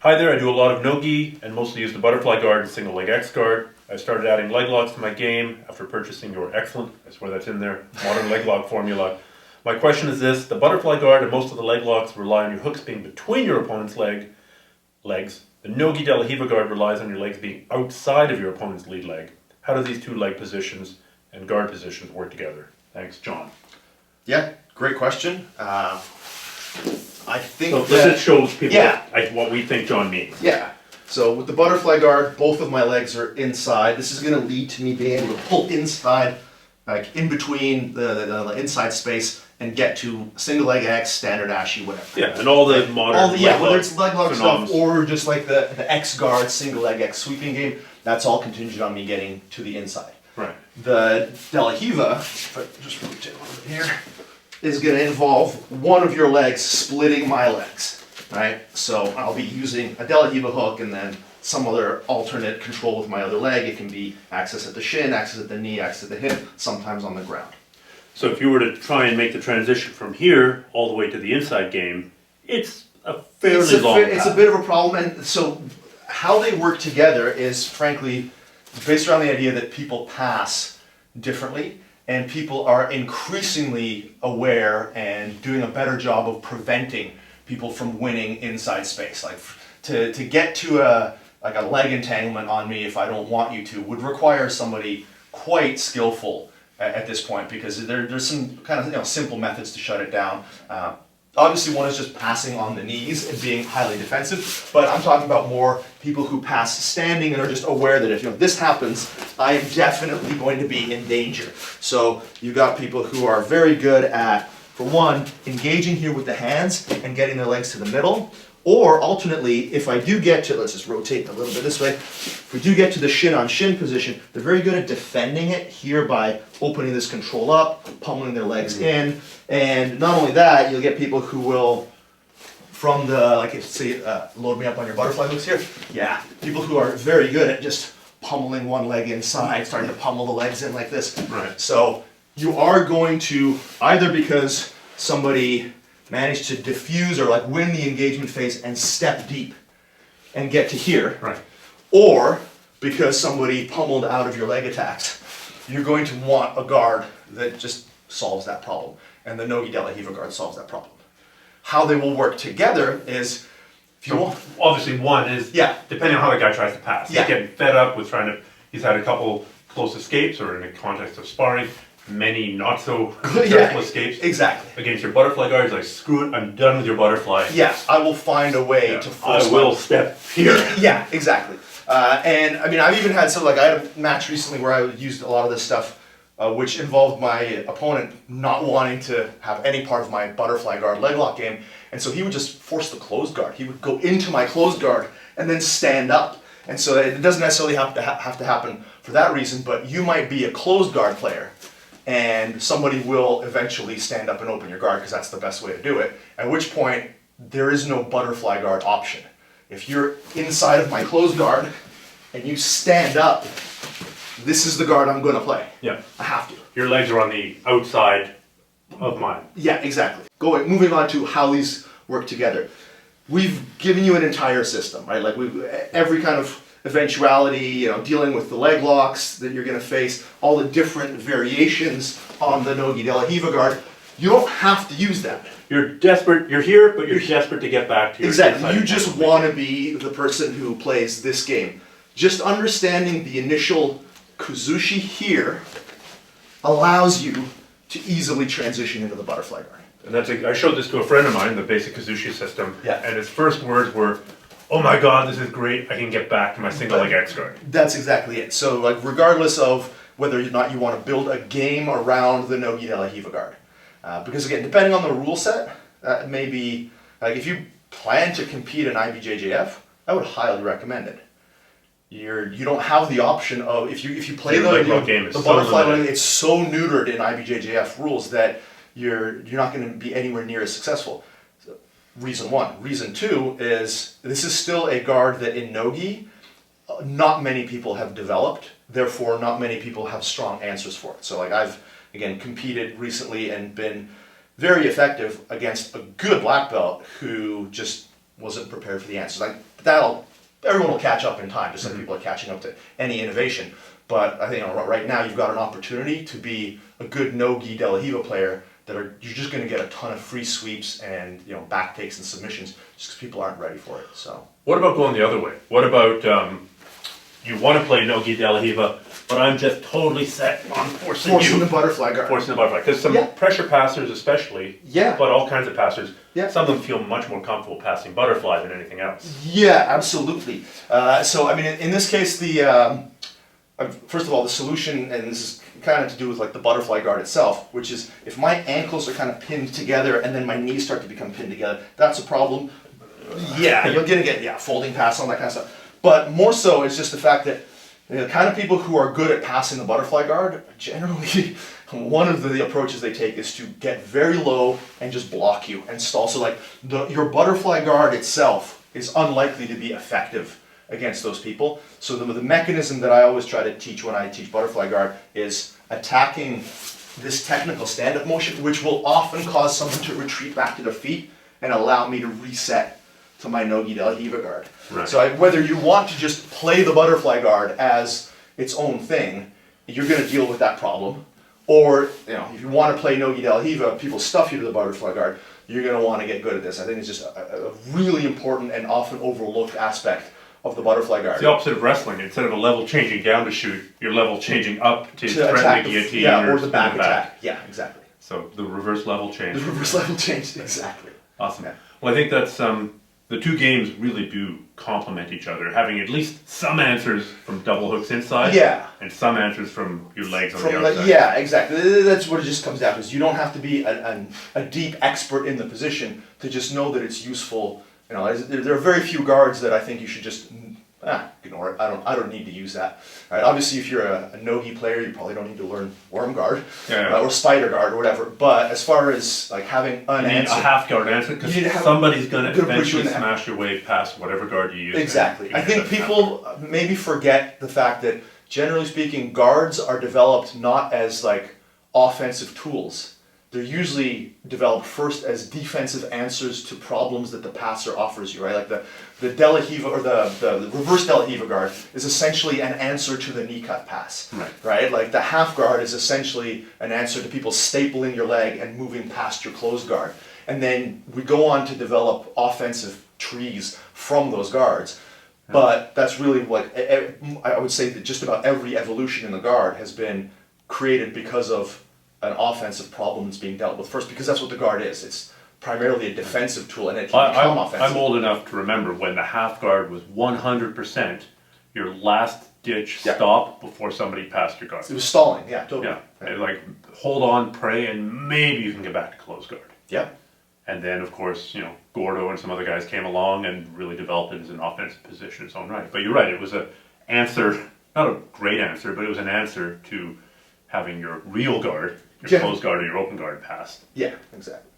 Hi there, I do a lot of no-gi and mostly use the butterfly guard and single leg X guard. I started adding leg locks to my game after purchasing your excellent, I swear that's in there, modern leg lock formula. My question is this: the butterfly guard and most of the leg locks rely on your hooks being between your opponent's legs. The no-gi de la Riva guard relies on your legs being outside of your opponent's lead leg. How do these two leg positions and guard positions work together? Thanks, John. Yeah, great question. I think so this just shows people what we think John means. Yeah. So with the butterfly guard, both of my legs are inside. This is going to lead to me being able to pull inside, like in between the inside space, and get to single leg X, standard Ashi, whatever. Yeah, and all the modern whether it's leg lock stuff or just like the X guard, single leg X sweeping game, that's all contingent on me getting to the inside. Right. The de la Riva, if I just rotate a little bit here, is going to involve one of your legs splitting my legs, right? So I'll be using a de la Riva hook and then some other alternate control with my other leg. It can be access at the shin, access at the knee, access at the hip, sometimes on the ground. So if you were to try and make the transition from here all the way to the inside game, it's a fairly long path. It's a bit of a problem, and so how they work together is frankly based around the idea that people pass differently, and people are increasingly aware and doing a better job of preventing people from winning inside space. Like to get to a leg entanglement on me if I don't want you to would require somebody quite skillful at this point, because there's some kind of simple methods to shut it down. Obviously one is just passing on the knees and being highly defensive, but I'm talking about more people who pass standing and are just aware that if this happens, I am definitely going to be in danger. So you've got people who are very good at, for one, engaging here with the hands and getting their legs to the middle, or alternately, if I do get to, let's just rotate a little bit this way, if we do get to the shin on shin position, they're very good at defending it here by opening this control up, pummeling their legs in, and not only that, you'll get people who will, from the, load me up on your butterfly hooks here, yeah, people who are very good at just pummeling one leg inside, starting to pummel the legs in like this. Right. So you are going to, either because somebody manage to diffuse or win the engagement phase and step deep and get to here, right, or because somebody pummeled out of your leg attacks, you're going to want a guard that just solves that problem, and the no-gi de la Riva guard solves that problem. How they will work together is, if you want, obviously one is depending on how the guy tries to pass. He's getting fed up with he's had a couple close escapes, or in the context of sparring, many not so successful escapes. Exactly. Against your butterfly guards, like, screw it, I'm done with your butterfly. Yeah, I will find a way to force I will step here. Yeah, exactly. And I mean, I've even had I had a match recently where I used a lot of this stuff, which involved my opponent not wanting to have any part of my butterfly guard leg lock game, and so he would just force the closed guard. He would go into my closed guard and then stand up. And so it doesn't necessarily have to happen for that reason, but you might be a closed guard player, and somebody will eventually stand up and open your guard because that's the best way to do it, at which point there is no butterfly guard option. If you're inside of my closed guard and you stand up, this is the guard I'm going to play. Yeah. I have to. Your legs are on the outside of mine. Yeah, exactly. Moving on to how these work together. We've given you an entire system, right? Every kind of eventuality, dealing with the leg locks that you're going to face, all the different variations on the no-gi de la Riva guard. You don't have to use that. You're desperate, you're here, but you're desperate to get back to your Exactly. You just want to be the person who plays this game. Just understanding the initial kuzushi here allows you to easily transition into the butterfly guard. And I showed this to a friend of mine, the basic kuzushi system, yeah, and his first words were, "Oh my God, this is great! I can get back to my single leg X guard." That's exactly it. So, regardless of whether or not you want to build a game around the no-gi de la Riva guard, because again, depending on the rule set, maybe if you plan to compete in IBJJF, I would highly recommend it. You don't have the option of if you play the butterfly, it's so neutered in IBJJF rules that you're not going to be anywhere near as successful. So, reason one. Reason two is this is still a guard that in no-gi not many people have developed, therefore not many people have strong answers for it. So I've again competed recently and been very effective against a good black belt who just wasn't prepared for the answers. everyone will catch up in time, just like people are catching up to any innovation. But I think right now you've got an opportunity to be a good no-gi De La Riva player you're just going to get a ton of free sweeps and back takes and submissions just because people aren't ready for it. So what about going the other way? What about you want to play no-gi De La Riva, but I'm just totally set on forcing the butterfly guard. Forcing the butterfly. Because some pressure passers especially, but all kinds of passers, some of them feel much more comfortable passing butterfly than anything else. Yeah, absolutely. So, I mean, in this case, first of all, the solution, and this is kind of to do with like the butterfly guard itself, which is if my ankles are kind of pinned together and then my knees start to become pinned together, that's a problem. Yeah, you're going to get folding pass, all that kind of stuff. But more so, it's just the fact that the kind of people who are good at passing the butterfly guard, generally, one of the approaches they take is to get very low and just block you and stall. So like your butterfly guard itself is unlikely to be effective against those people. So the mechanism that I always try to teach when I teach butterfly guard is attacking this technical stand-up motion, which will often cause someone to retreat back to their feet and allow me to reset to my no-gi De La Riva guard. Right. So whether you want to just play the butterfly guard as its own thing, you're going to deal with that problem. Or if you want to play no-gi De La Riva, people stuff you to the butterfly guard, you're going to want to get good at this. I think it's just a really important and often overlooked aspect of the butterfly guard. It's the opposite of wrestling. Instead of a level changing down to shoot, you're level changing up to threaten the guillotine or the back attack. Yeah, exactly. So the reverse level change. The reverse level change, exactly. Awesome. Yeah. Well, I think that's the two games really do complement each other, having at least some answers from double hooks inside, and some answers from your legs on the outside. Yeah, exactly. That's what it just comes down to. Is you don't have to be a deep expert in the position to just know that it's useful. There are very few guards that I think you should just ignore it. I don't need to use that. Right? Obviously, if you're a no-gi player, you probably don't need to learn worm guard or spider guard or whatever. But as far as like having an answer, a half guard answer, because somebody's going to eventually smash your way past whatever guard you use. Exactly. I think people maybe forget the fact that generally speaking, guards are developed not as like offensive tools. They're usually developed first as defensive answers to problems that the passer offers you, right? Like the De La Riva or the reverse De La Riva guard is essentially an answer to the knee cut pass, right? Like the half guard is essentially an answer to people stapling your leg and moving past your closed guard. And then we go on to develop offensive trees from those guards. But that's really what, I would say that just about every evolution in the guard has been created because of an offensive problem that's being dealt with first, because that's what the guard is. It's primarily a defensive tool, and it can become offensive. I'm old enough to remember when the half guard was 100% your last ditch stop before somebody passed your guard. It was stalling, yeah, totally. Yeah, like hold on, pray, and maybe you can get back to close guard. Yeah. And then, of course, Gordo and some other guys came along and really developed it as an offensive position in its own right. But you're right, it was an answer, not a great answer, but it was an answer to having your real guard, your closed guard or your open guard passed. Yeah, exactly.